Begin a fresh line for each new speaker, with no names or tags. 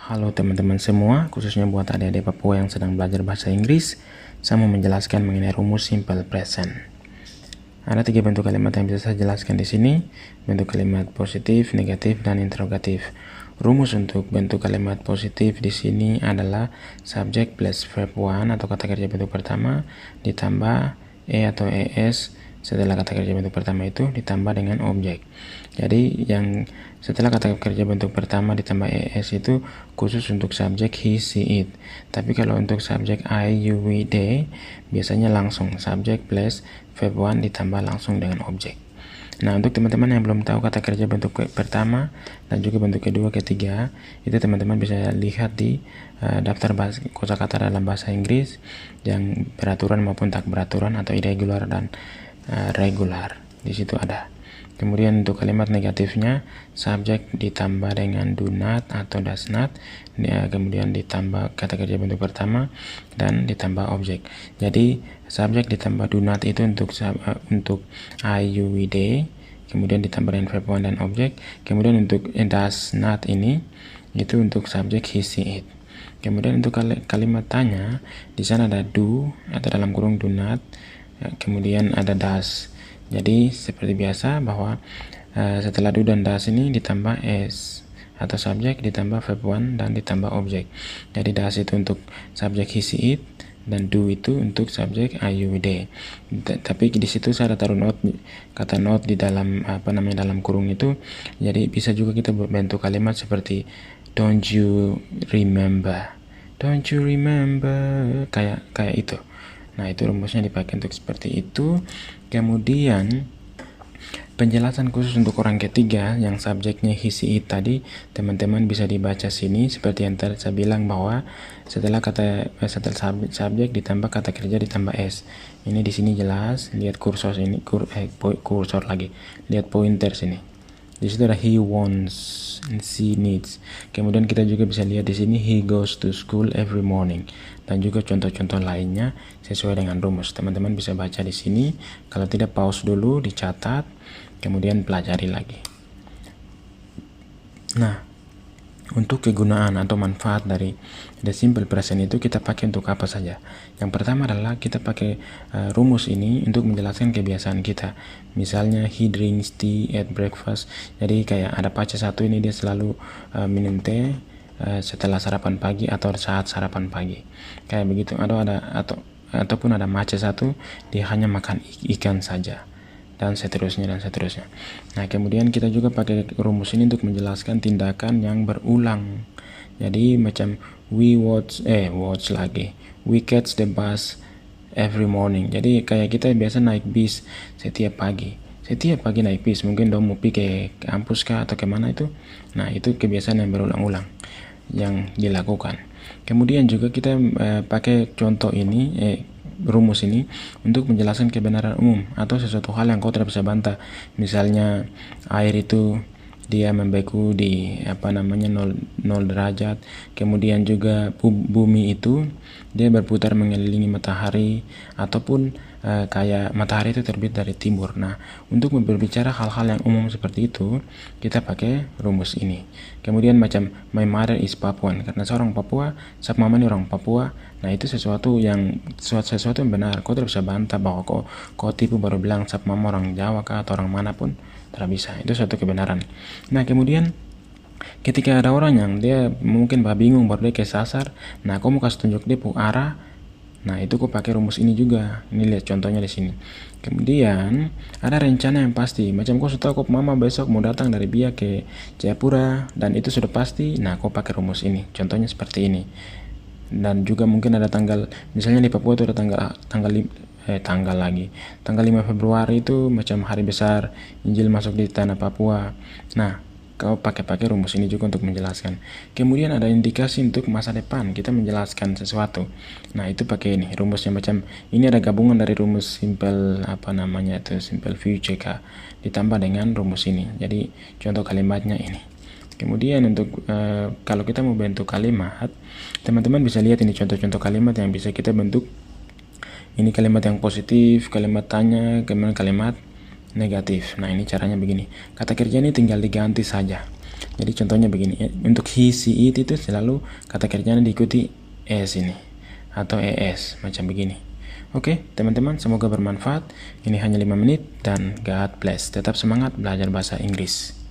Halo teman-teman semua, khususnya buat adik-adik Papua yang sedang belajar bahasa Inggris, saya mau menjelaskan mengenai rumus simple present. Ada 3 bentuk kalimat yang bisa saya jelaskan di sini, bentuk kalimat positif, negatif, dan interrogatif. Rumus untuk bentuk kalimat positif di sini adalah subject plus verb one atau kata kerja bentuk pertama ditambah atau es setelah kata kerja bentuk pertama itu ditambah dengan objek. Jadi yang setelah kata kerja bentuk pertama ditambah es itu khusus untuk subjek he, she, it. Tapi kalau untuk subjek I, you, we, they biasanya langsung subjek plus verb one ditambah langsung dengan objek. Nah, untuk teman-teman yang belum tahu kata kerja bentuk pertama dan juga bentuk kedua, ketiga, itu teman-teman bisa lihat di daftar kosakata dalam bahasa Inggris yang beraturan maupun tak beraturan atau irregular dan regular. Di situ ada. Kemudian untuk kalimat negatifnya, subjek ditambah dengan do not atau does not, kemudian ditambah kata kerja bentuk pertama dan ditambah objek. Jadi subjek ditambah do not itu untuk I, you, we, they, kemudian ditambah dengan verb one dan objek. Kemudian untuk does not ini itu untuk subjek he, she, it. Kemudian untuk kalimat tanya, di sana ada do atau dalam kurung do not, kemudian ada does. Jadi seperti biasa bahwa setelah do dan does ini ditambah s atau subjek ditambah verb one dan ditambah objek. Jadi does itu untuk subjek he, she, it, dan do itu untuk subjek I, you, we, they. Tapi di situ saya ada taruh note, kata note di dalam dalam kurung itu. Jadi bisa juga kita bentuk kalimat seperti don't you remember, kayak itu. Nah, itu rumusnya dipakai untuk seperti itu. Kemudian penjelasan khusus untuk orang ketiga yang subjeknya he, she, it tadi, teman-teman bisa dibaca sini seperti yang tadi saya bilang bahwa setelah subjek ditambah kata kerja ditambah s. Ini di sini jelas, lihat kursor ini, kursor lagi. Lihat pointer sini. Di situ ada he wants, she needs. Kemudian kita juga bisa lihat di sini he goes to school every morning. Dan juga contoh-contoh lainnya sesuai dengan rumus. Teman-teman bisa baca di sini. Kalau tidak, pause dulu, dicatat, kemudian pelajari lagi. Nah, untuk kegunaan atau manfaat dari the simple present itu kita pakai untuk apa saja. Yang pertama adalah kita pakai rumus ini untuk menjelaskan kebiasaan kita. Misalnya he drinks tea at breakfast. Jadi kayak ada pacar satu ini dia selalu minum teh setelah sarapan pagi atau saat sarapan pagi. Kayak begitu. Ataupun ada mace satu dia hanya makan ikan saja. Dan seterusnya. Nah, kemudian kita juga pakai rumus ini untuk menjelaskan tindakan yang berulang. Jadi macam we catch the bus every morning. Jadi kayak kita biasa naik bis setiap pagi naik bis, mungkin dong mau pergi ke kampus kah atau kemana itu. Nah, itu kebiasaan yang berulang-ulang yang dilakukan. Kemudian juga kita pakai contoh ini rumus ini untuk menjelaskan kebenaran umum atau sesuatu hal yang kau tidak bisa bantah. Misalnya air itu dia membeku di 0 derajat. Kemudian juga bumi itu dia berputar mengelilingi matahari, ataupun kayak matahari itu terbit dari timur. Nah, untuk berbicara hal-hal yang umum seperti itu, kita pakai rumus ini. Kemudian macam my mother is Papuan, karena seorang Papua, sap mama ini orang Papua. Nah, itu sesuatu yang benar. Kau tidak bisa bantah bahwa kau tipu baru bilang sap mama orang Jawa kah atau orang manapun, tidak bisa. Itu suatu kebenaran. Nah, kemudian ketika ada orang yang dia mungkin bingung baru dia kesasar, nah kau mau kasih tunjuk dia arah. Nah, itu kau pakai rumus ini juga. Ini lihat contohnya di sini. Kemudian ada rencana yang pasti. Macam kau sudah tahu kau mama besok mau datang dari Biak ke Jayapura dan itu sudah pasti. Nah, kau pakai rumus ini. Contohnya seperti ini. Dan juga mungkin ada tanggal, misalnya di Papua itu ada tanggal 5 Februari itu macam hari besar Injil masuk di tanah Papua. Nah, kau pakai rumus ini juga untuk menjelaskan. Kemudian ada indikasi untuk masa depan, kita menjelaskan sesuatu. Nah, itu pakai ini rumusnya. Macam ini ada gabungan dari rumus simple simple future ditambah dengan rumus ini. Jadi contoh kalimatnya ini. Kemudian untuk kalau kita mau bentuk kalimat, teman-teman bisa lihat ini contoh-contoh kalimat yang bisa kita bentuk. Ini kalimat yang positif, kalimat tanya, kemudian kalimat negatif. Nah, ini caranya begini. Kata kerja ini tinggal diganti saja. Jadi contohnya begini, untuk he, she, it itu selalu kata kerjanya diikuti es ini atau es macam begini. Oke, teman-teman, semoga bermanfaat. Ini hanya 5 menit dan God bless. Tetap semangat belajar bahasa Inggris.